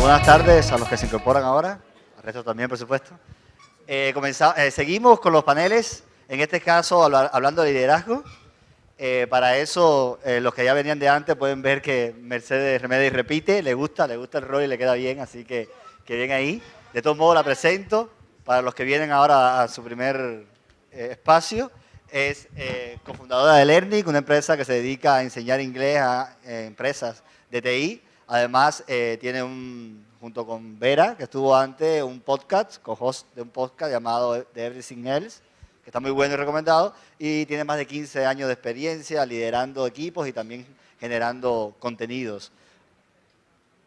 Buenas tardes a los que se incorporan ahora, al resto también, por supuesto. Seguimos con los paneles, en este caso hablando de liderazgo. Para eso, los que ya venían de antes pueden ver que Mercedes Remedi repite, le gusta el rol y le queda bien, así que bien ahí. De todos modos, la presento para los que vienen ahora a su primer espacio. Es cofundadora de Learning, una empresa que se dedica a enseñar inglés a empresas de TI. Además, tiene junto con Vera, que estuvo antes, un podcast, co-host de un podcast llamado The Everything Else, que está muy bueno y recomendado, y tiene más de 15 años de experiencia liderando equipos y también generando contenidos.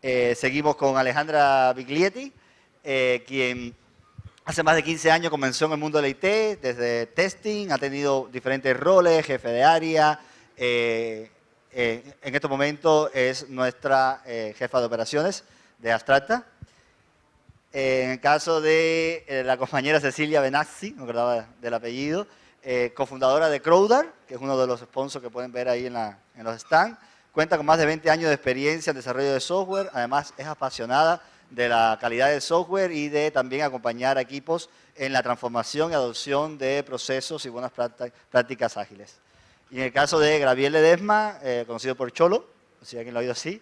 Seguimos con Alejandra Biglietti, quien hace más de 15 años comenzó en el mundo del IT, desde testing, ha tenido diferentes roles, jefe de área. En estos momentos es nuestra jefa de operaciones de Astracta. En el caso de la compañera Cecilia Benazzi, no me acordaba del apellido, cofundadora de Crowdar, que es uno de los sponsors que pueden ver ahí en los stands. Cuenta con más de 20 años de experiencia en desarrollo de software. Además, es apasionada de la calidad del software y de también acompañar a equipos en la transformación y adopción de procesos y buenas prácticas ágiles. Y en el caso de Gabriel Ledesma, conocido por Cholo, si alguien lo ha oído así,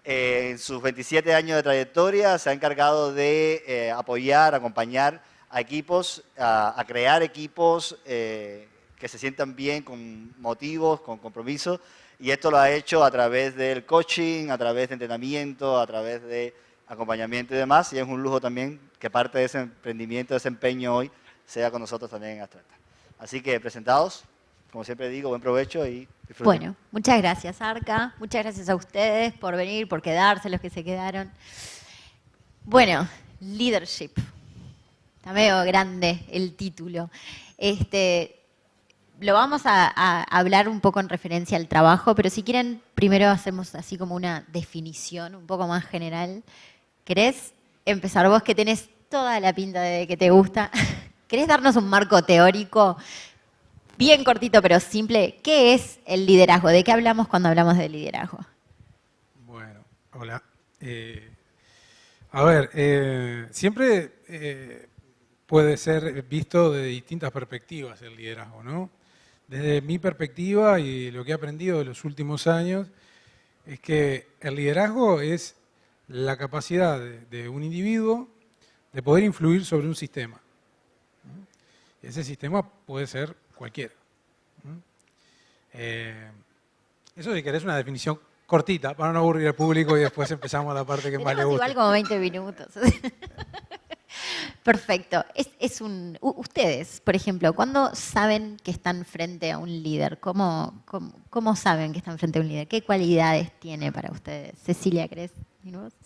en sus 27 años de trayectoria se ha encargado de apoyar, acompañar a equipos, a crear equipos que se sientan bien, con motivos, con compromiso, y esto lo ha hecho a través del coaching, a través de entrenamiento, a través de acompañamiento y demás, y es un lujo también que parte de ese emprendimiento, de ese empeño hoy, sea con nosotros también en Astracta. Así que presentados, como siempre digo, buen provecho y disfruten. Bueno, muchas gracias, Arca. Muchas gracias a ustedes por venir, por quedarse, los que se quedaron. Bueno, leadership. Está medio grande el título. Lo vamos a hablar un poco en referencia al trabajo, pero si quieren, primero hacemos así como una definición un poco más general. ¿Querés empezar vos, que tenés toda la pinta de que te gusta? ¿Querés darnos un marco teórico bien cortito pero simple? ¿Qué es el liderazgo? ¿De qué hablamos cuando hablamos de liderazgo? Bueno, hola. Siempre puede ser visto de distintas perspectivas el liderazgo, ¿no? Desde mi perspectiva y lo que he aprendido de los últimos años es que el liderazgo es la capacidad de un individuo de poder influir sobre un sistema. Ese sistema puede ser cualquiera. Eso, si querés, una definición cortita para no aburrir al público y después empezamos la parte que más le gusta. Igual como 20 minutos. Perfecto. Ustedes, por ejemplo, ¿cuándo saben que están frente a un líder? ¿Cómo saben que están frente a un líder? ¿Qué cualidades tiene para ustedes? Cecilia, ¿querés?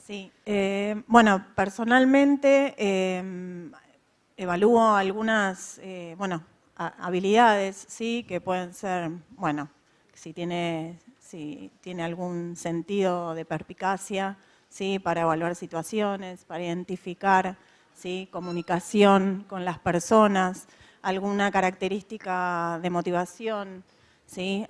Sí. Bueno, personalmente evalúo algunas habilidades, sí, que pueden ser, bueno, si tiene algún sentido de perspicacia, sí, para evaluar situaciones, para identificar, sí, comunicación con las personas, alguna característica de motivación, sí,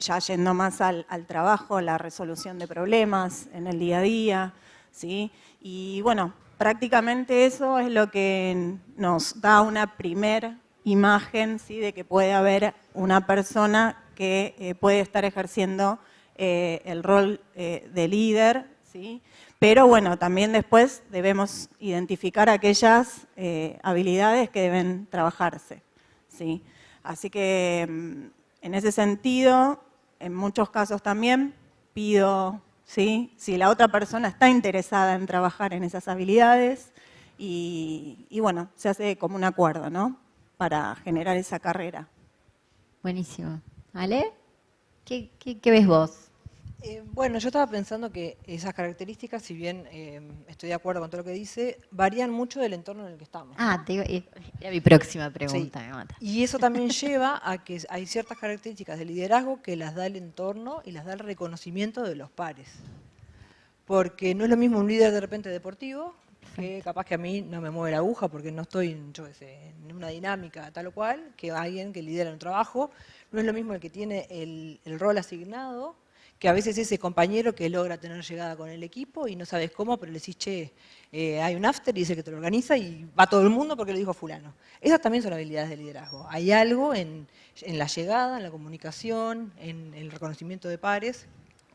ya yendo más al trabajo, la resolución de problemas en el día a día, ¿sí? Y bueno, prácticamente eso es lo que nos da una primer imagen, ¿sí?, de que puede haber una persona que puede estar ejerciendo el rol de líder, ¿sí? Pero bueno, también después debemos identificar aquellas habilidades que deben trabajarse, ¿sí? Así que en ese sentido, en muchos casos también pido, ¿sí?, si la otra persona está interesada en trabajar en esas habilidades y bueno, se hace como un acuerdo, ¿no?, para generar esa carrera. Buenísimo. ¿Ale? ¿Qué ves vos? Bueno, yo estaba pensando que esas características, si bien estoy de acuerdo con todo lo que dice, varían mucho del entorno en el que estamos. Era mi próxima pregunta, Sí. me mata. Y eso también lleva a que hay ciertas características de liderazgo que las da el entorno y las da el reconocimiento de los pares. Porque no es lo mismo un líder de repente deportivo, que capaz que a mí no me mueve la aguja porque no estoy en una dinámica tal o cual, que alguien que lidera un trabajo. No es lo mismo el que tiene el rol asignado, que a veces ese compañero que logra tener llegada con el equipo y no sabes cómo, pero le decís, che, hay un after y dice que te lo organiza y va todo el mundo porque lo dijo fulano. Esas también son habilidades de liderazgo. Hay algo en la llegada, en la comunicación, en el reconocimiento de pares,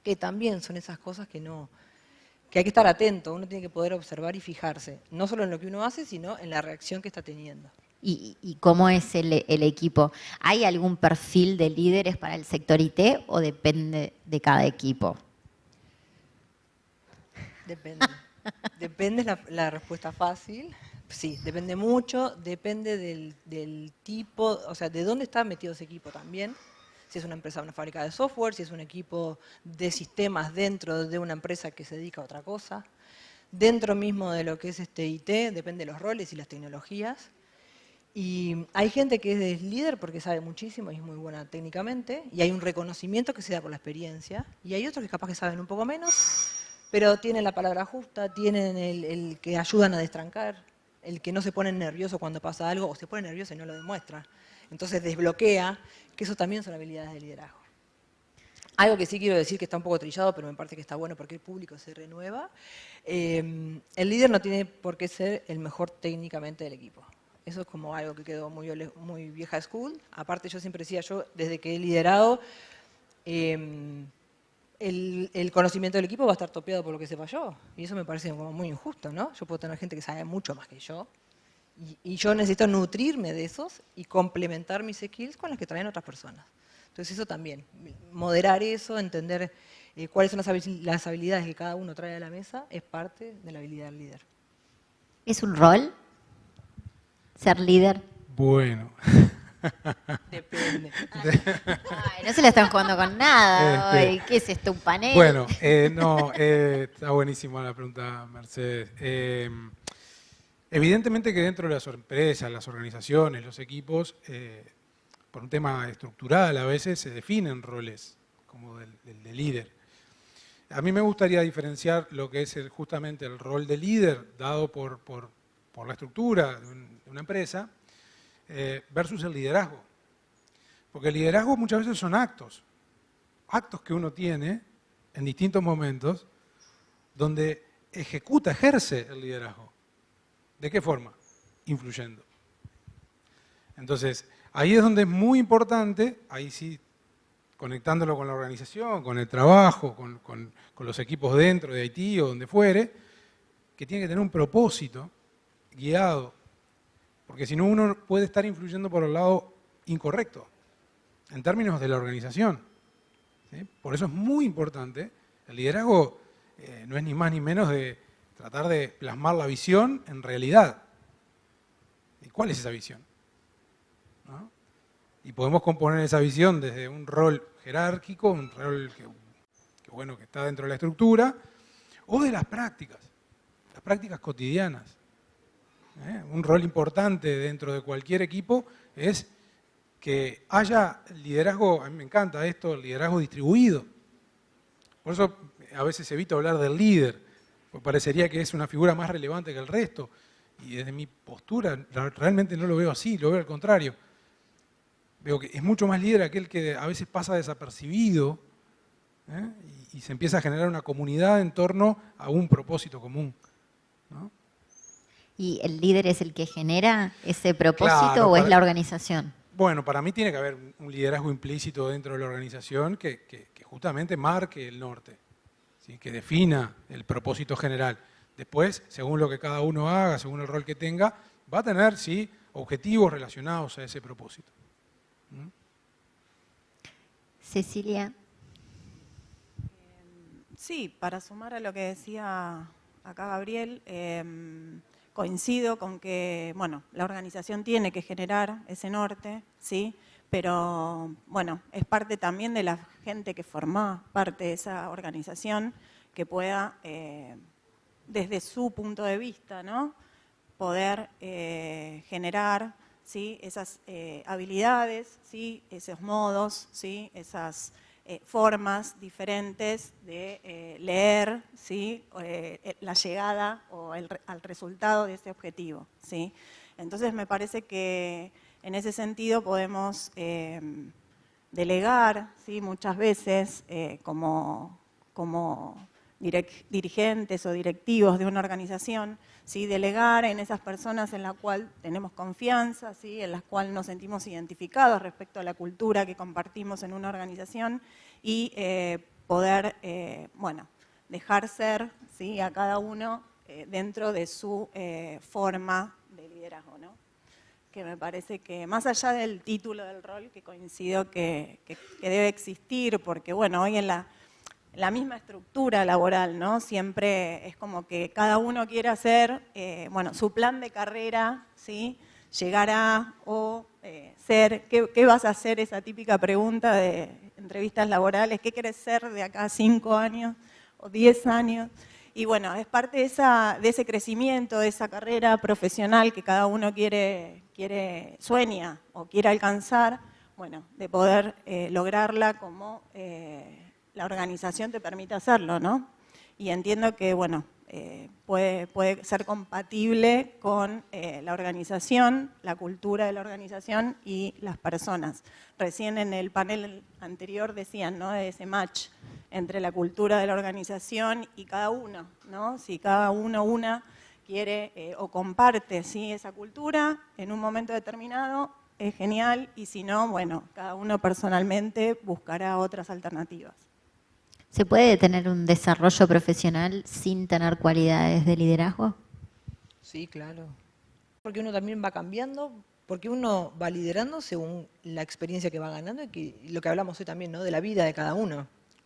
que también son esas cosas que hay que estar atento, uno tiene que poder observar y fijarse, no solo en lo que uno hace, sino en la reacción que está teniendo. ¿Y cómo es el equipo? ¿Hay algún perfil de líderes para el sector IT o depende de cada equipo? Depende. Depende la respuesta fácil. Sí, depende mucho, depende del tipo, o sea, de dónde está metido ese equipo también. Si es una empresa, una fábrica de software, si es un equipo de sistemas dentro de una empresa que se dedica a otra cosa. Dentro mismo de lo que es IT, depende de los roles y las tecnologías. Y hay gente que es líder porque sabe muchísimo y es muy buena técnicamente, y hay un reconocimiento que se da por la experiencia, y hay otros que capaz que saben un poco menos, pero tienen la palabra justa, tienen el que ayudan a destrancar, el que no se pone nervioso cuando pasa algo, o se pone nervioso y no lo demuestra. Entonces desbloquea, que eso también son habilidades de liderazgo. Algo que sí quiero decir que está un poco trillado, pero me parece que está bueno porque el público se renueva. El líder no tiene por qué ser el mejor técnicamente del equipo. Eso es como algo que quedó muy vieja school. Aparte, yo siempre decía, desde que he liderado, el conocimiento del equipo va a estar topeado por lo que sepa yo. Y eso me parece como muy injusto, ¿no? Yo puedo tener gente que sabe mucho más que yo. Y yo necesito nutrirme de esos y complementar mis skills con las que traen otras personas. Entonces eso también, moderar eso, entender cuáles son las habilidades que cada uno trae a la mesa, es parte de la habilidad del líder. ¿Es un rol ser líder? Bueno. Depende. Ay, no se la están jugando con nada hoy. ¿Qué es esto, un panel? Bueno, está buenísima la pregunta, Mercedes. Evidentemente que dentro de las empresas, las organizaciones, los equipos, por un tema estructural a veces se definen roles como de líder. A mí me gustaría diferenciar lo que es justamente el rol de líder dado por la estructura de una empresa versus el liderazgo. Porque el liderazgo muchas veces son actos que uno tiene en distintos momentos donde ejerce el liderazgo. ¿De qué forma? Influyendo. Entonces, ahí es donde es muy importante, ahí sí, conectándolo con la organización, con el trabajo, con los equipos dentro de IT o donde fuere, que tiene que tener un propósito guiado, porque si no uno puede estar influyendo por el lado incorrecto, en términos de la organización. ¿Sí? Por eso es muy importante, el liderazgo no es ni más ni menos de tratar de plasmar la visión en realidad. ¿Y cuál es esa visión? ¿No? Y podemos componer esa visión desde un rol jerárquico, un rol que está dentro de la estructura, o de las prácticas cotidianas. Un rol importante dentro de cualquier equipo es que haya liderazgo, a mí me encanta esto, el liderazgo distribuido. Por eso a veces evito hablar del líder, porque parecería que es una figura más relevante que el resto. Y desde mi postura realmente no lo veo así, lo veo al contrario. Veo que es mucho más líder aquel que a veces pasa desapercibido y se empieza a generar una comunidad en torno a un propósito común, ¿no? ¿Y el líder es el que genera ese propósito Claro, o es la organización? Bueno, para mí tiene que haber un liderazgo implícito dentro de la organización que justamente marque el norte, ¿sí? Que defina el propósito general. Después, según lo que cada uno haga, según el rol que tenga, va a tener, sí, objetivos relacionados a ese propósito. Cecilia. Sí, para sumar a lo que decía acá Gabriel, coincido con que, bueno, la organización tiene que generar ese norte, ¿sí? Pero, bueno, es parte también de la gente que forma parte de esa organización que pueda, desde su punto de vista, ¿no?, poder generar, ¿sí?, esas habilidades, ¿sí?, esos modos, ¿sí?, esas formas diferentes de leer, ¿sí?, la llegada o al resultado de ese objetivo, ¿sí? Entonces me parece que en ese sentido podemos delegar, ¿sí? Muchas veces como dirigentes o directivos de una organización, ¿sí? Delegar en esas personas en las cuales tenemos confianza, ¿sí? En las cuales nos sentimos identificados respecto a la cultura que compartimos en una organización y poder, bueno, dejar ser, ¿sí? A cada uno dentro de su forma de liderazgo, ¿no? Que me parece que más allá del título del rol, que coincido que debe existir, porque bueno, hoy en la misma estructura laboral, ¿no? Siempre es como que cada uno quiere hacer, bueno, su plan de carrera, ¿sí? Llegar a o ser, ¿qué vas a hacer? Esa típica pregunta de entrevistas laborales, ¿qué quieres ser de acá a 5 años o 10 años? Y bueno, es parte de ese crecimiento, de esa carrera profesional que cada uno sueña o quiere alcanzar, bueno, de poder lograrla como la organización te permite hacerlo, ¿no? Y entiendo que, bueno, puede ser compatible con la organización, la cultura de la organización y las personas. Recién en el panel anterior decían, ¿no? De ese match entre la cultura de la organización y cada uno, ¿no? Si cada una quiere o comparte, ¿sí? Esa cultura en un momento determinado, es genial, y si no, bueno, cada uno personalmente buscará otras alternativas. ¿Se puede tener un desarrollo profesional sin tener cualidades de liderazgo? Sí, claro. Porque uno también va cambiando, porque uno va liderando según la experiencia que va ganando y lo que hablamos hoy también, ¿no? De la vida de cada uno.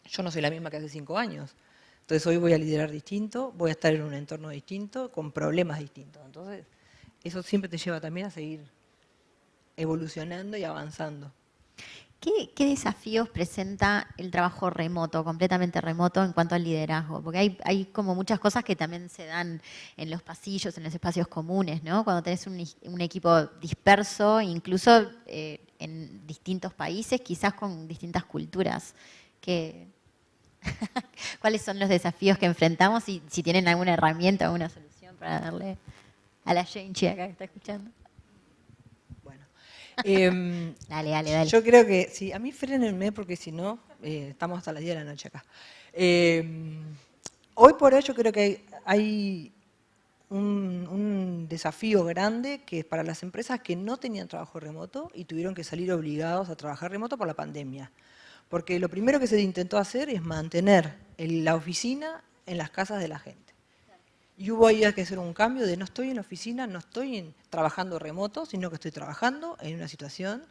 Yo no soy la misma que hace 5 años. Entonces hoy voy a liderar distinto, voy a estar en un entorno distinto, con problemas distintos. Entonces eso siempre te lleva también a seguir evolucionando y avanzando. ¿Qué desafíos presenta el trabajo remoto, completamente remoto, en cuanto al liderazgo? Porque hay como muchas cosas que también se dan en los pasillos, en los espacios comunes, ¿no? Cuando tenés un equipo disperso, incluso en distintos países, quizás con distintas culturas. ¿Cuáles son los desafíos que enfrentamos y si tienen alguna herramienta o alguna solución para darle a la Genchi acá que está escuchando? Dale. Yo creo que, sí, a mí frénenme porque si no, estamos hasta las 10 de la noche acá. Hoy por hoy yo creo que hay un desafío grande que es para las empresas que no tenían trabajo remoto y tuvieron que salir obligados a trabajar remoto por la pandemia. Porque lo primero que se intentó hacer es mantener la oficina en las casas de la gente. Y hubo ahí que hacer un cambio de no estoy en la oficina, no estoy trabajando remoto, sino que estoy trabajando en una situación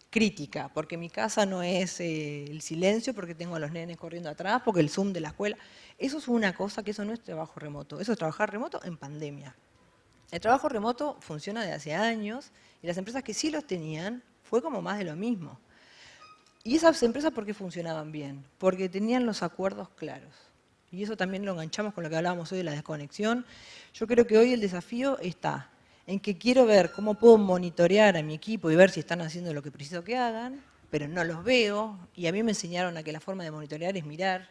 crítica, porque mi casa no es el silencio, porque tengo a los nenes corriendo atrás, porque el Zoom de la escuela. Eso es una cosa que eso no es trabajo remoto, eso es trabajar remoto en pandemia. El trabajo remoto funciona desde hace años y las empresas que sí los tenían fue como más de lo mismo. ¿Y esas empresas por qué funcionaban bien? Porque tenían los acuerdos claros. Y eso también lo enganchamos con lo que hablábamos hoy de la desconexión. Yo creo que hoy el desafío está en que quiero ver cómo puedo monitorear a mi equipo y ver si están haciendo lo que preciso que hagan, pero no los veo. Y a mí me enseñaron a que la forma de monitorear es mirar.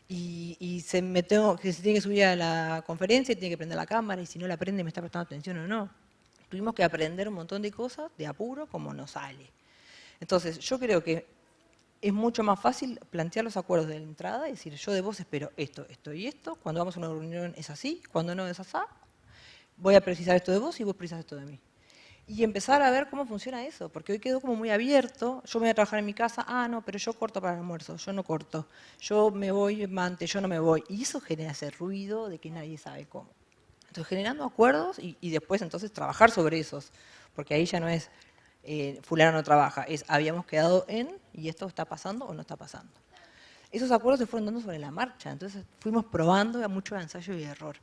Y se tiene que subir a la conferencia y tiene que prender la cámara, y si no la prende me está prestando atención o no. Tuvimos que aprender un montón de cosas de apuro como nos sale. Entonces, yo creo que es mucho más fácil plantear los acuerdos de la entrada y decir, yo de vos espero esto, esto y esto, cuando vamos a una reunión es así, cuando no es así, voy a precisar esto de vos y vos precisas esto de mí. Y empezar a ver cómo funciona eso, porque hoy quedó como muy abierto, yo me voy a trabajar en mi casa, no, pero yo corto para el almuerzo, yo no corto, yo me voy antes, yo no me voy. Y eso genera ese ruido de que nadie sabe cómo. Entonces, generando acuerdos y después entonces trabajar sobre esos, porque ahí ya no es fulano no trabaja, es habíamos quedado en, y esto está pasando o no está pasando. Esos acuerdos se fueron dando sobre la marcha, entonces fuimos probando a mucho ensayo y error.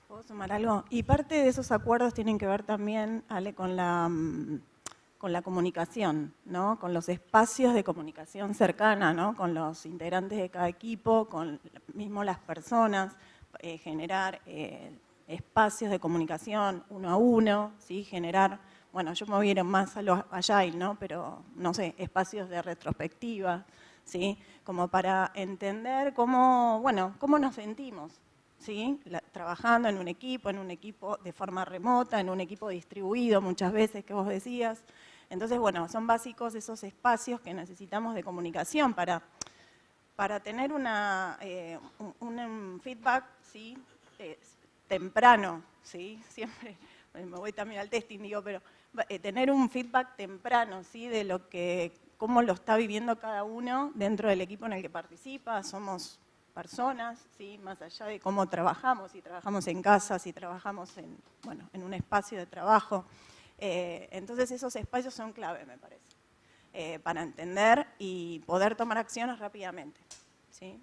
¿Puedo sumar algo? Y parte de esos acuerdos tienen que ver también, Ale, con la comunicación, ¿no? Con los espacios de comunicación cercana, ¿no? Con los integrantes de cada equipo, con mismo las personas, generar espacios de comunicación uno a uno, ¿sí? Generar, bueno, yo me voy a ir más a los agile, ¿no? Pero, no sé, espacios de retrospectiva, ¿sí? Como para entender cómo nos sentimos, ¿sí? Trabajando en un equipo de forma remota, en un equipo distribuido muchas veces, que vos decías. Entonces, bueno, son básicos esos espacios que necesitamos de comunicación para tener un feedback, ¿sí? Temprano, ¿sí? Siempre me voy también al testing, digo, pero tener un feedback temprano, ¿sí? De cómo lo está viviendo cada uno dentro del equipo en el que participa. Somos personas, ¿sí? Más allá de cómo trabajamos, si trabajamos en casa, si trabajamos en un espacio de trabajo. Entonces esos espacios son clave, me parece, para entender y poder tomar acciones rápidamente, ¿sí?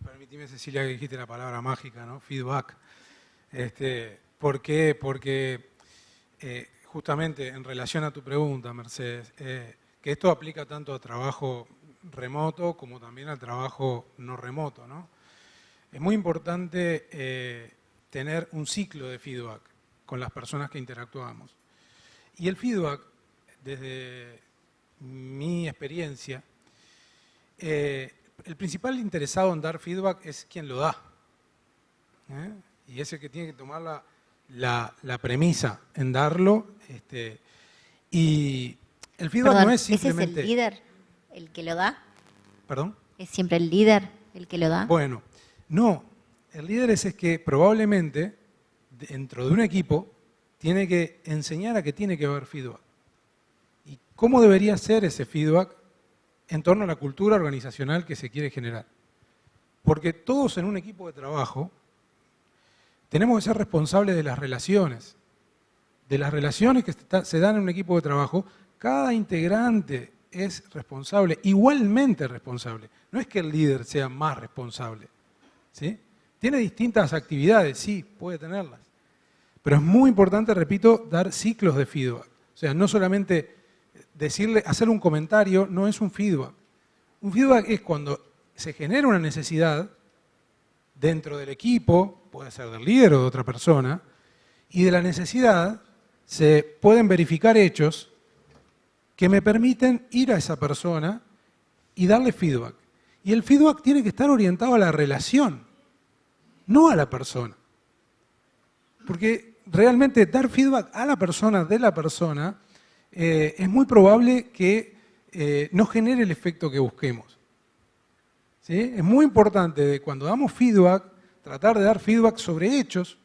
Permíteme, Cecilia, que dijiste la palabra mágica, ¿no? Feedback. ¿Por qué? Porque justamente en relación a tu pregunta, Mercedes, que esto aplica tanto a trabajo remoto como también al trabajo no remoto, ¿no? Es muy importante tener un ciclo de feedback con las personas que interactuamos. Y el feedback, desde mi experiencia, el principal interesado en dar feedback es quien lo da. Y es el que tiene que tomar la premisa en darlo. Y el feedback Perdón, no es simplemente... ¿ese es el líder el que lo da? ¿Perdón? ¿Es siempre el líder el que lo da? Bueno, no. El líder es que probablemente dentro de un equipo tiene que enseñar a que tiene que haber feedback. ¿Y cómo debería ser ese feedback en torno a la cultura organizacional que se quiere generar? Porque todos en un equipo de trabajo tenemos que ser responsables de las relaciones. De las relaciones que se dan en un equipo de trabajo, cada integrante es responsable, igualmente responsable. No es que el líder sea más responsable, ¿sí? Tiene distintas actividades, sí, puede tenerlas. Pero es muy importante, repito, dar ciclos de feedback. O sea, no solamente hacer un comentario no es un feedback. Un feedback es cuando se genera una necesidad dentro del equipo, puede ser del líder o de otra persona, y de la necesidad se pueden verificar hechos que me permiten ir a esa persona y darle feedback. Y el feedback tiene que estar orientado a la relación, no a la persona. Porque realmente dar feedback a la persona, de la persona, es muy probable que no genere el efecto que busquemos. ¿Sí? Es muy importante cuando damos feedback, tratar de dar feedback sobre hechos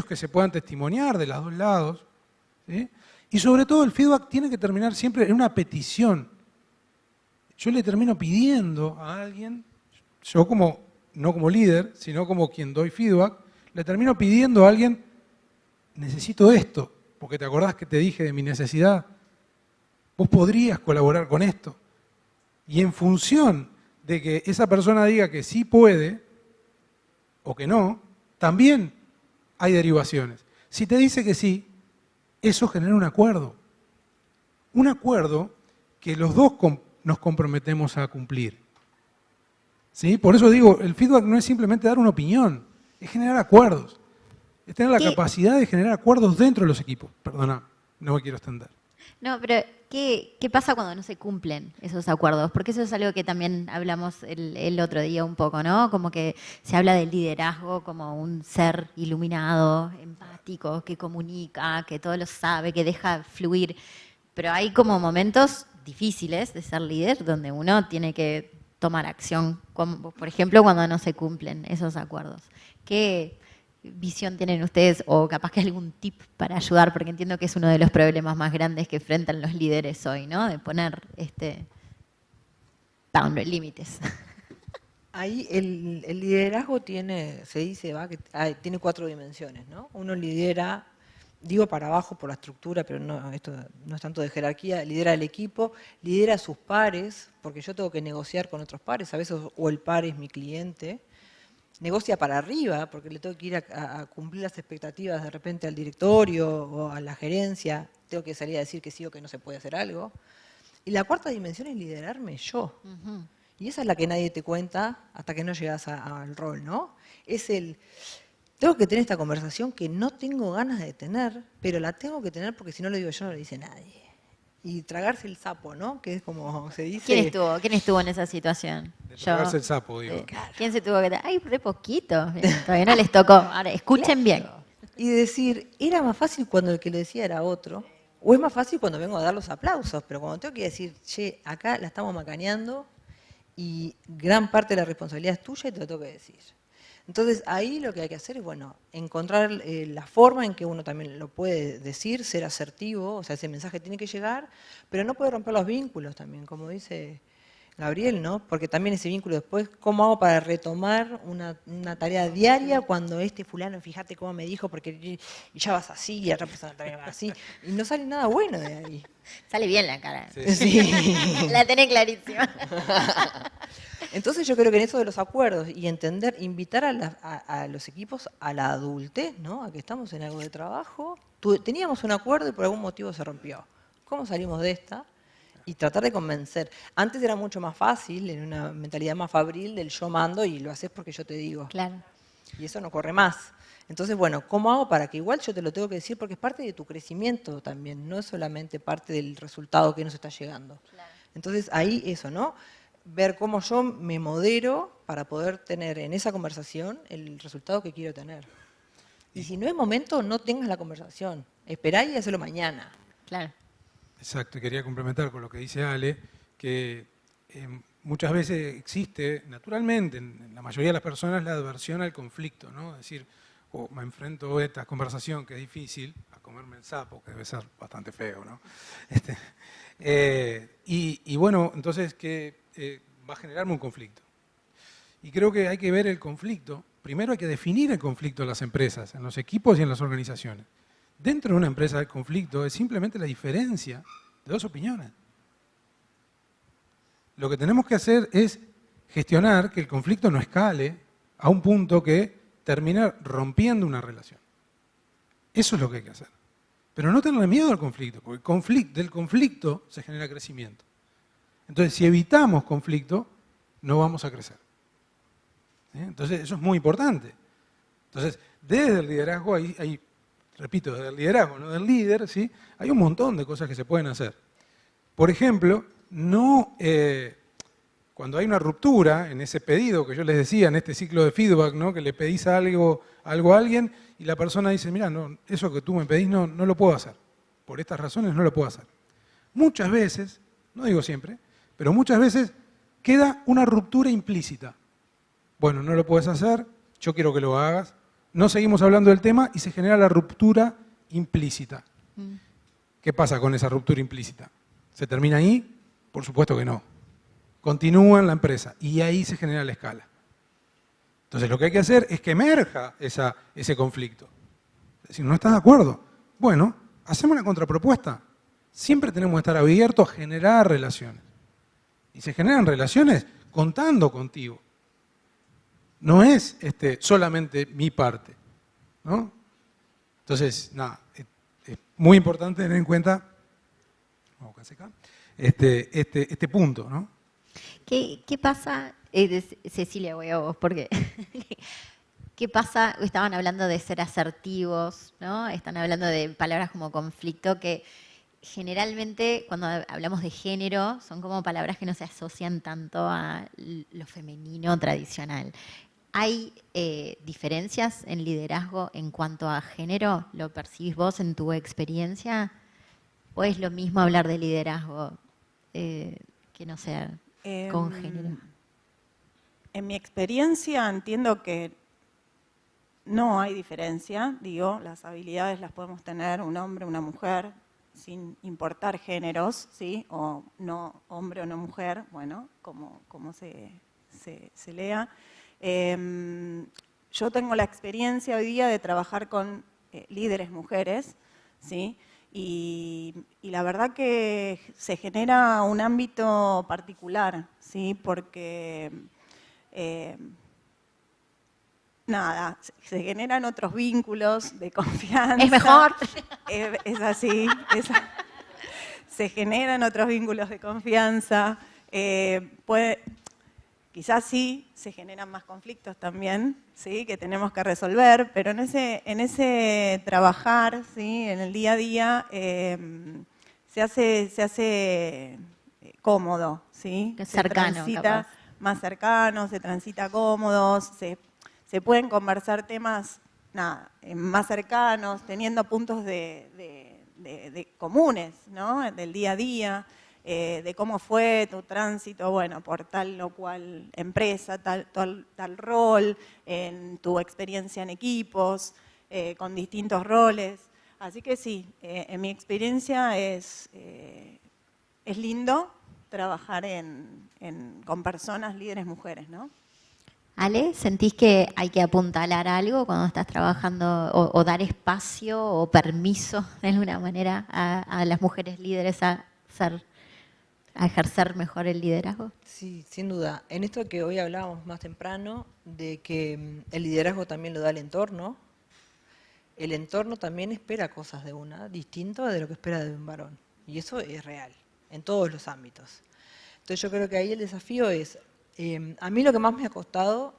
que se puedan testimoniar de los dos lados, ¿sí? Y sobre todo el feedback tiene que terminar siempre en una petición. Yo le termino pidiendo a alguien, yo no como líder, sino como quien doy feedback, le termino pidiendo a alguien, necesito esto, porque te acordás que te dije de mi necesidad, vos podrías colaborar con esto. Y en función de que esa persona diga que sí puede o que no, también hay derivaciones. Si te dice que sí, eso genera un acuerdo. Un acuerdo que los dos nos comprometemos a cumplir. ¿Sí? Por eso digo, el feedback no es simplemente dar una opinión, es generar acuerdos. Es tener la capacidad de generar acuerdos dentro de los equipos. Perdona, no me quiero extender. No, pero ¿qué pasa cuando no se cumplen esos acuerdos? Porque eso es algo que también hablamos el otro día un poco, ¿no? Como que se habla del liderazgo como un ser iluminado, empático, que comunica, que todo lo sabe, que deja fluir. Pero hay como momentos difíciles de ser líder donde uno tiene que tomar acción, como por ejemplo cuando no se cumplen esos acuerdos. ¿Qué visión tienen ustedes o capaz que algún tip para ayudar? Porque entiendo que es uno de los problemas más grandes que enfrentan los líderes hoy, ¿no? De poner boundary, límites. Ahí el liderazgo tiene 4 dimensiones, ¿no? Uno lidera, digo para abajo por la estructura, pero no, esto no es tanto de jerarquía, lidera el equipo, lidera a sus pares, porque yo tengo que negociar con otros pares, a veces o el par es mi cliente. Negocia para arriba, porque le tengo que ir a cumplir las expectativas de repente al directorio o a la gerencia, tengo que salir a decir que sí o que no se puede hacer algo. Y la 4ª dimensión es liderarme yo. Y esa es la que nadie te cuenta hasta que no llegas al rol, ¿no? Tengo que tener esta conversación que no tengo ganas de tener, pero la tengo que tener porque si no lo digo yo no lo dice nadie. Y tragarse el sapo, ¿no? Que es como se dice... ¿Quién estuvo en esa situación? Tragarse el sapo, digo. ¿Quién se tuvo que... ¡Ay, re poquito! Todavía no les tocó. Ahora, escuchen bien. y decir, era más fácil cuando el que lo decía era otro, o es más fácil cuando vengo a dar los aplausos, pero cuando tengo que decir, che, acá la estamos macaneando y gran parte de la responsabilidad es tuya y te lo tengo que decir. Entonces ahí lo que hay que hacer es, bueno, encontrar la forma en que uno también lo puede decir, ser asertivo, o sea, ese mensaje tiene que llegar, pero no puede romper los vínculos también, como dice Gabriel, ¿no? Porque también ese vínculo después, ¿cómo hago para retomar una tarea diaria cuando este fulano, fíjate cómo me dijo, porque y ya vas así, y la otra persona también va así, y no sale nada bueno de ahí. Sale bien la cara. Sí. La tenés clarísima. Entonces yo creo que en eso de los acuerdos y entender, invitar a los equipos a la adultez, ¿no? A que estamos en algo de trabajo. Teníamos un acuerdo y por algún motivo se rompió. ¿Cómo salimos de esta? Y tratar de convencer. Antes era mucho más fácil, en una mentalidad más fabril del yo mando y lo haces porque yo te digo. Claro. Y eso no corre más. Entonces, bueno, ¿cómo hago para que igual yo te lo tengo que decir? Porque es parte de tu crecimiento también, no es solamente parte del resultado que nos está llegando. Claro. Entonces, ahí eso, ¿no? Ver cómo yo me modero para poder tener en esa conversación el resultado que quiero tener. Y si no es momento, no tengas la conversación. Esperá y hazlo mañana. Claro. Exacto, y quería complementar con lo que dice Ale, que muchas veces existe, naturalmente, en la mayoría de las personas, la aversión al conflicto, ¿no? Es decir, me enfrento a esta conversación que es difícil, a comerme el sapo, que debe ser bastante feo, ¿no? Y bueno, entonces que va a generarme un conflicto. Y creo que hay que ver el conflicto, primero hay que definir el conflicto en las empresas, en los equipos y en las organizaciones. Dentro de una empresa el conflicto es simplemente la diferencia de dos opiniones. Lo que tenemos que hacer es gestionar que el conflicto no escale a un punto que termine rompiendo una relación. Eso es lo que hay que hacer. Pero no tenerle miedo al conflicto, porque del conflicto se genera crecimiento. Entonces, si evitamos conflicto, no vamos a crecer. ¿Sí? Entonces, eso es muy importante. Entonces, desde el liderazgo repito, desde el liderazgo, no del líder, ¿sí? Hay un montón de cosas que se pueden hacer. Por ejemplo, cuando hay una ruptura en ese pedido que yo les decía, en este ciclo de feedback, ¿no? Que le pedís algo a alguien y la persona dice, mira, no, eso que tú me pedís no lo puedo hacer. Por estas razones no lo puedo hacer. Muchas veces, no digo siempre, pero muchas veces queda una ruptura implícita. Bueno, no lo puedes hacer, yo quiero que lo hagas. No seguimos hablando del tema y se genera la ruptura implícita. ¿Qué pasa con esa ruptura implícita? ¿Se termina ahí? Por supuesto que no. Continúa en la empresa y ahí se genera la escala. Entonces lo que hay que hacer es que emerja ese conflicto. Es decir, ¿no estás de acuerdo? Bueno, hacemos una contrapropuesta. Siempre tenemos que estar abiertos a generar relaciones. Y se generan relaciones contando contigo. No es solamente mi parte, ¿no? Entonces, nada, es muy importante tener en cuenta este punto, ¿no? ¿Qué pasa? Cecilia, voy a vos, porque ¿qué pasa? Estaban hablando de ser asertivos, ¿no? Están hablando de palabras como conflicto, que generalmente cuando hablamos de género son como palabras que no se asocian tanto a lo femenino tradicional. ¿Hay diferencias en liderazgo en cuanto a género? ¿Lo percibís vos en tu experiencia? ¿O es lo mismo hablar de liderazgo que no sea con género? En mi experiencia entiendo que no hay diferencia. Digo, las habilidades las podemos tener un hombre, una mujer, sin importar géneros, ¿sí? O no hombre o no mujer, bueno, como se lea. Yo tengo la experiencia hoy día de trabajar con líderes mujeres, ¿sí? Y la verdad que se genera un ámbito particular, ¿sí? Porque, se generan otros vínculos de confianza. Es mejor. Es así. Se generan otros vínculos de confianza. Quizás sí se generan más conflictos también, ¿sí? Que tenemos que resolver, pero en ese trabajar, ¿sí? En el día a día se hace cómodo, ¿sí? Cercano, se transita capaz. más cercano, se transita cómodo, se pueden conversar temas nada, más cercanos, teniendo puntos de comunes, ¿no? Del día a día, de cómo fue tu tránsito, bueno, por tal o cual empresa, tal rol, en tu experiencia en equipos, con distintos roles. Así que sí, en mi experiencia es lindo trabajar con personas, líderes mujeres, ¿no? Ale, ¿sentís que hay que apuntalar algo cuando estás trabajando o dar espacio o permiso de alguna manera a las mujeres líderes a ejercer mejor el liderazgo? Sí, sin duda. En esto que hoy hablábamos más temprano, de que el liderazgo también lo da el entorno también espera cosas de una, distinto de lo que espera de un varón. Y eso es real, en todos los ámbitos. Entonces yo creo que ahí el desafío es, a mí lo que más me ha costado,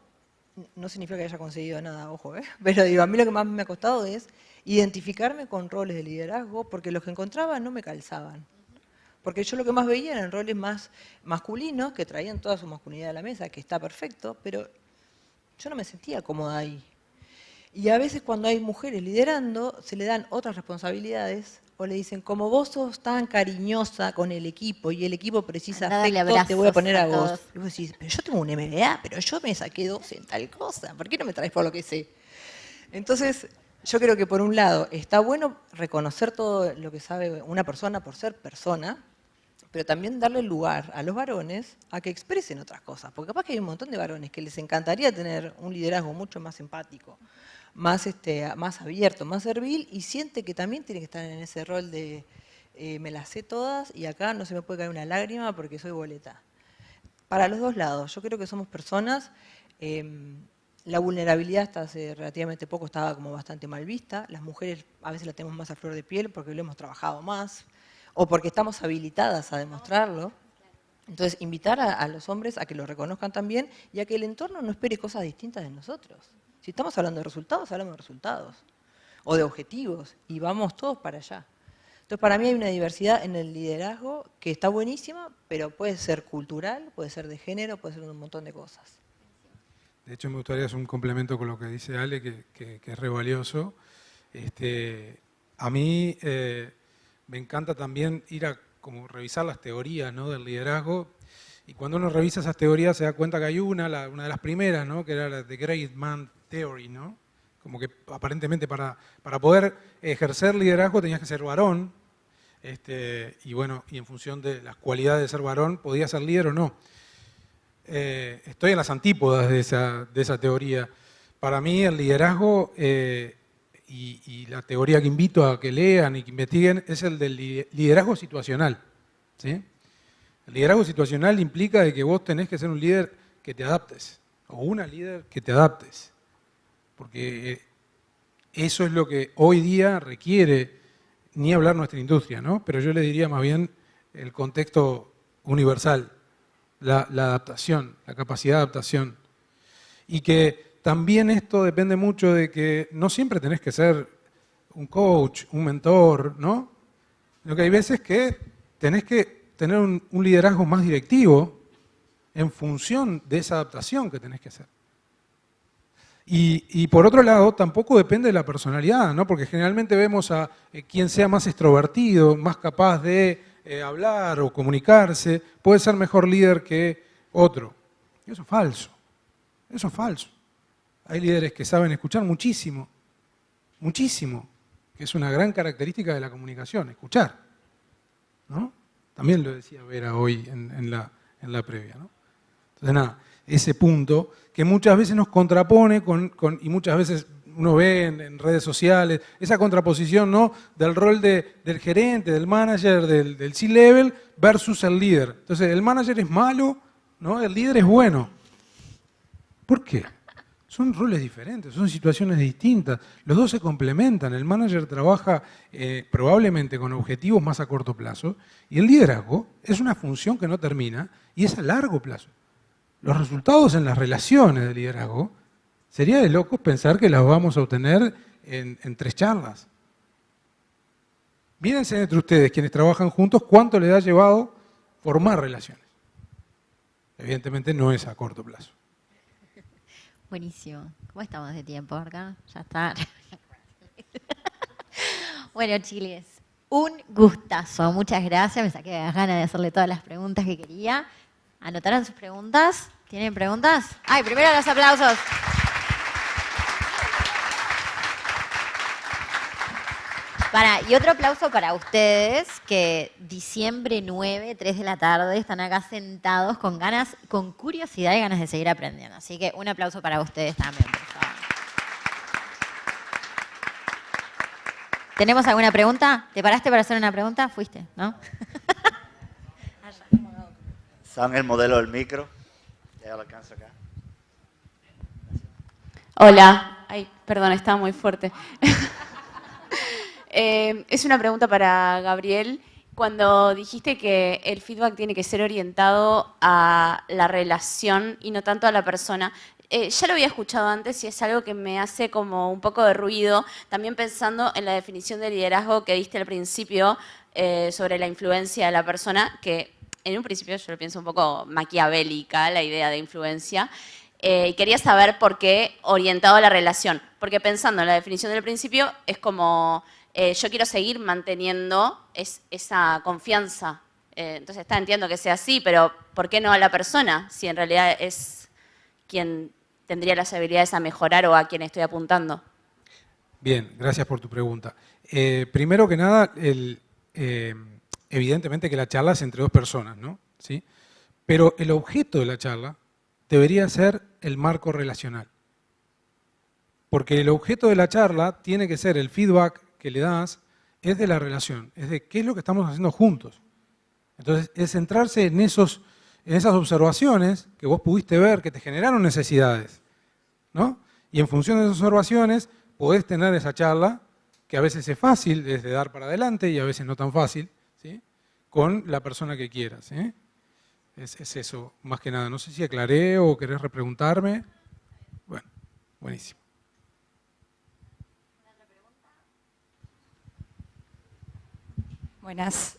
no significa que haya conseguido nada, ojo, pero digo, a mí lo que más me ha costado es identificarme con roles de liderazgo, porque los que encontraba no me calzaban. Porque yo lo que más veía eran roles más masculinos, que traían toda su masculinidad a la mesa, que está perfecto, pero yo no me sentía cómoda ahí. Y a veces cuando hay mujeres liderando, se le dan otras responsabilidades, o le dicen, como vos sos tan cariñosa con el equipo, y el equipo precisa afecto, te voy a poner a vos. Y vos decís, pero yo tengo un MBA, pero yo me saqué 2 en tal cosa, ¿por qué no me traes por lo que sé? Entonces, yo creo que por un lado, está bueno reconocer todo lo que sabe una persona por ser persona, pero también darle lugar a los varones a que expresen otras cosas. Porque capaz que hay un montón de varones que les encantaría tener un liderazgo mucho más empático, más abierto, más servil, y siente que también tiene que estar en ese rol de me las sé todas y acá no se me puede caer una lágrima porque soy boleta. Para los dos lados, yo creo que somos personas, la vulnerabilidad hasta hace relativamente poco estaba como bastante mal vista, las mujeres a veces la tenemos más a flor de piel porque lo hemos trabajado más, o porque estamos habilitadas a demostrarlo. Entonces, invitar a los hombres a que lo reconozcan también y a que el entorno no espere cosas distintas de nosotros. Si estamos hablando de resultados, hablamos de resultados. O de objetivos, y vamos todos para allá. Entonces, para mí hay una diversidad en el liderazgo que está buenísima, pero puede ser cultural, puede ser de género, puede ser un montón de cosas. De hecho, me gustaría hacer un complemento con lo que dice Ale, que es re valioso. A mí me encanta también ir a como revisar las teorías, ¿no?, del liderazgo, y cuando uno revisa esas teorías se da cuenta que hay una de las primeras, ¿no?, que era la The Great Man Theory, ¿no? Como que aparentemente para poder ejercer liderazgo tenías que ser varón, y bueno, y en función de las cualidades de ser varón podías ser líder o no. Estoy en las antípodas de esa teoría. Para mí el liderazgo, y la teoría que invito a que lean y que investiguen, es el del liderazgo situacional, ¿sí? El liderazgo situacional implica de que vos tenés que ser un líder que te adaptes, o una líder que te adaptes, porque eso es lo que hoy día requiere, ni hablar nuestra industria, ¿no?, pero yo le diría más bien el contexto universal, la adaptación, la capacidad de adaptación, y que también esto depende mucho de que no siempre tenés que ser un coach, un mentor, ¿no? Lo que hay veces que tenés que tener un liderazgo más directivo en función de esa adaptación que tenés que hacer. Y por otro lado, tampoco depende de la personalidad, ¿no? Porque generalmente vemos a quien sea más extrovertido, más capaz de hablar o comunicarse, puede ser mejor líder que otro. Y eso es falso. Eso es falso. Hay líderes que saben escuchar muchísimo, muchísimo, que es una gran característica de la comunicación, escuchar, ¿no? También lo decía Vera hoy en la previa, ¿no? Entonces, nada, ese punto que muchas veces nos contrapone y muchas veces uno ve en redes sociales, esa contraposición, ¿no?, del rol del gerente, del manager, del C-level versus el líder. Entonces, el manager es malo, ¿no?, el líder es bueno. ¿Por qué? Son roles diferentes, son situaciones distintas, los dos se complementan, el manager trabaja probablemente con objetivos más a corto plazo y el liderazgo es una función que no termina y es a largo plazo. Los resultados en las relaciones de liderazgo, sería de locos pensar que las vamos a obtener en 3 charlas. Mírense entre ustedes, quienes trabajan juntos, cuánto les ha llevado formar relaciones. Evidentemente no es a corto plazo. Buenísimo. ¿Cómo estamos de tiempo acá? Ya está. Bueno, chiles, un gustazo. Muchas gracias. Me saqué las ganas de hacerle todas las preguntas que quería. ¿Anotaron sus preguntas? ¿Tienen preguntas? ¡Ay, primero los aplausos! Y otro aplauso para ustedes, que diciembre 9, 3 de la tarde, están acá sentados con ganas, con curiosidad y ganas de seguir aprendiendo. Así que un aplauso para ustedes también, por favor. ¿Tenemos alguna pregunta? ¿Te paraste para hacer una pregunta? Fuiste, ¿no? ¿Saben el modelo del micro? Ya lo alcanzo acá. Hola. Ay, perdón, estaba muy fuerte. Es una pregunta para Gabriel. Cuando dijiste que el feedback tiene que ser orientado a la relación y no tanto a la persona, ya lo había escuchado antes y es algo que me hace como un poco de ruido, también pensando en la definición de liderazgo que diste al principio sobre la influencia de la persona, que en un principio yo lo pienso un poco maquiavélica, la idea de influencia. Quería saber por qué orientado a la relación, porque pensando en la definición del principio es como yo quiero seguir manteniendo esa confianza. Entonces entiendo que sea así, pero ¿por qué no a la persona? Si en realidad es quien tendría las habilidades a mejorar o a quien estoy apuntando. Bien, gracias por tu pregunta. Primero que nada, evidentemente que la charla es entre dos personas, ¿no? ¿Sí? Pero el objeto de la charla debería ser el marco relacional. Porque el objeto de la charla tiene que ser el feedback que le das, es de la relación, es de qué es lo que estamos haciendo juntos. Entonces, es centrarse en esas observaciones que vos pudiste ver, que te generaron necesidades, ¿no? Y en función de esas observaciones, podés tener esa charla, que a veces es fácil, desde dar para adelante, y a veces no tan fácil, ¿sí? Con la persona que quieras, ¿sí? Es eso, más que nada. No sé si aclaré o querés repreguntarme. Bueno, buenísimo. Buenas.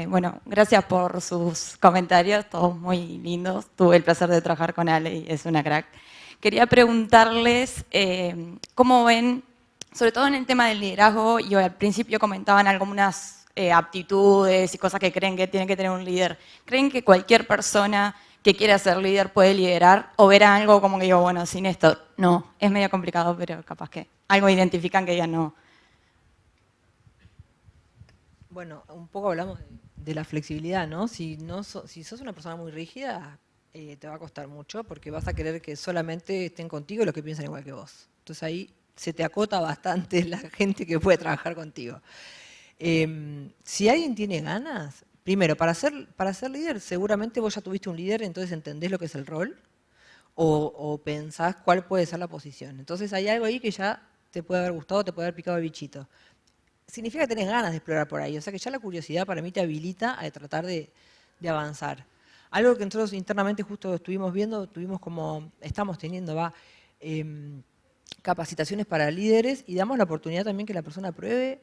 Bueno, gracias por sus comentarios, todos muy lindos. Tuve el placer de trabajar con Ale y es una crack. Quería preguntarles cómo ven, sobre todo en el tema del liderazgo, y al principio comentaban algunas aptitudes y cosas que creen que tiene que tener un líder. ¿Creen que cualquier persona que quiera ser líder puede liderar? ¿O verá algo como que digo, bueno, sin esto, no, es medio complicado, pero capaz que algo identifican que ya no? Bueno, un poco hablamos de la flexibilidad, ¿no? Si sos una persona muy rígida, te va a costar mucho porque vas a querer que solamente estén contigo los que piensan igual que vos. Entonces ahí se te acota bastante la gente que puede trabajar contigo. Si alguien tiene ganas, primero, para ser líder, seguramente vos ya tuviste un líder, entonces entendés lo que es el rol o pensás cuál puede ser la posición. Entonces hay algo ahí que ya te puede haber gustado, te puede haber picado el bichito. Significa que tenés ganas de explorar por ahí. O sea que ya la curiosidad para mí te habilita a tratar de avanzar. Algo que nosotros internamente justo estuvimos viendo, estamos teniendo capacitaciones para líderes y damos la oportunidad también que la persona pruebe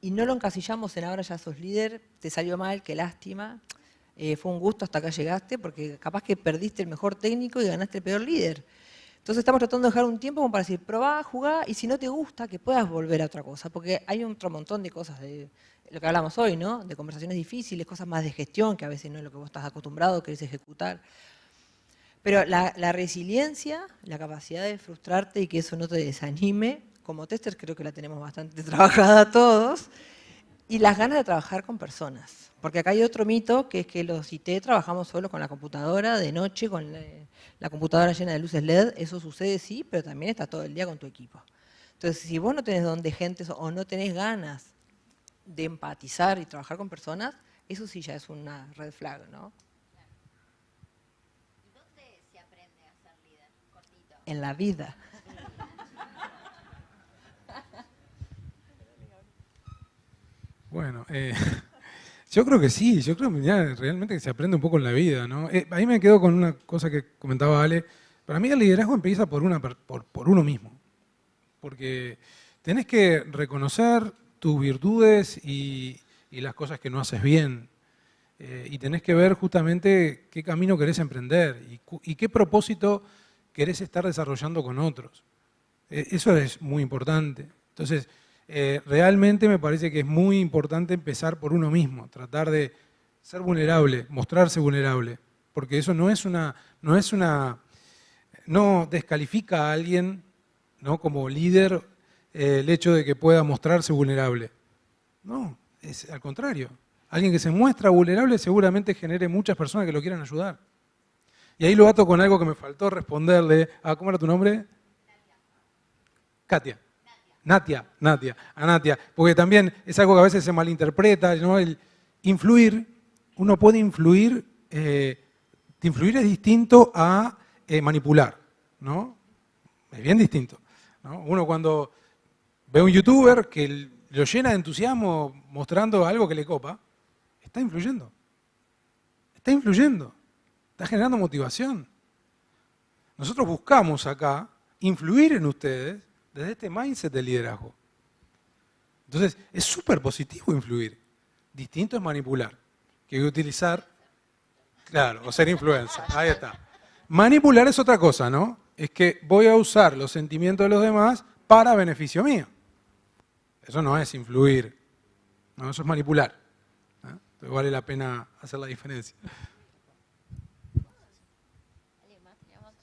y no lo encasillamos en ahora ya sos líder, te salió mal, qué lástima, fue un gusto hasta acá llegaste porque capaz que perdiste el mejor técnico y ganaste el peor líder. Entonces estamos tratando de dejar un tiempo como para decir, probá, jugá, y si no te gusta, que puedas volver a otra cosa. Porque hay otro montón de cosas de lo que hablamos hoy, ¿no? De conversaciones difíciles, cosas más de gestión, que a veces no es lo que vos estás acostumbrado, querés ejecutar. Pero la resiliencia, la capacidad de frustrarte y que eso no te desanime, como tester creo que la tenemos bastante trabajada todos, y las ganas de trabajar con personas. Porque acá hay otro mito, que es que los IT trabajamos solo con la computadora, de noche, con la computadora llena de luces LED. Eso sucede, sí, pero también estás todo el día con tu equipo. Entonces, si vos no tenés don de gente o no tenés ganas de empatizar y trabajar con personas, eso sí ya es una red flag, ¿no? ¿Y dónde se aprende a ser líder? Cortito. En la vida. Bueno, yo creo que sí, yo creo que ya realmente que se aprende un poco en la vida, ¿no? Ahí me quedo con una cosa que comentaba Ale. Para mí el liderazgo empieza por uno mismo, porque tenés que reconocer tus virtudes y las cosas que no haces bien, y tenés que ver justamente qué camino querés emprender y qué propósito querés estar desarrollando con otros. Eso es muy importante. Entonces, realmente me parece que es muy importante empezar por uno mismo, tratar de ser vulnerable, mostrarse vulnerable, porque eso no descalifica a alguien, ¿no?, como líder el hecho de que pueda mostrarse vulnerable. No, es al contrario. Alguien que se muestra vulnerable seguramente genere muchas personas que lo quieran ayudar. Y ahí lo ato con algo que me faltó responderle. ¿Cómo era tu nombre? Katia. Natia. A Natia. Porque también es algo que a veces se malinterpreta, ¿no? El influir, uno puede influir, influir es distinto a manipular, ¿no? Es bien distinto, ¿no? Uno cuando ve a un youtuber que lo llena de entusiasmo mostrando algo que le copa, está influyendo. Está influyendo. Está generando motivación. Nosotros buscamos acá influir en ustedes desde este mindset de liderazgo. Entonces, es súper positivo influir. Distinto es manipular, que utilizar, claro, o ser influencer. Ahí está. Manipular es otra cosa, ¿no? Es que voy a usar los sentimientos de los demás para beneficio mío. Eso no es influir, no, eso es manipular. Entonces vale la pena hacer la diferencia.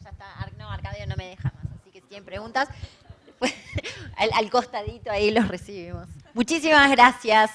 Ya está, no, Arcadio no me deja más, así que si tienen preguntas, al costadito ahí los recibimos. Muchísimas gracias.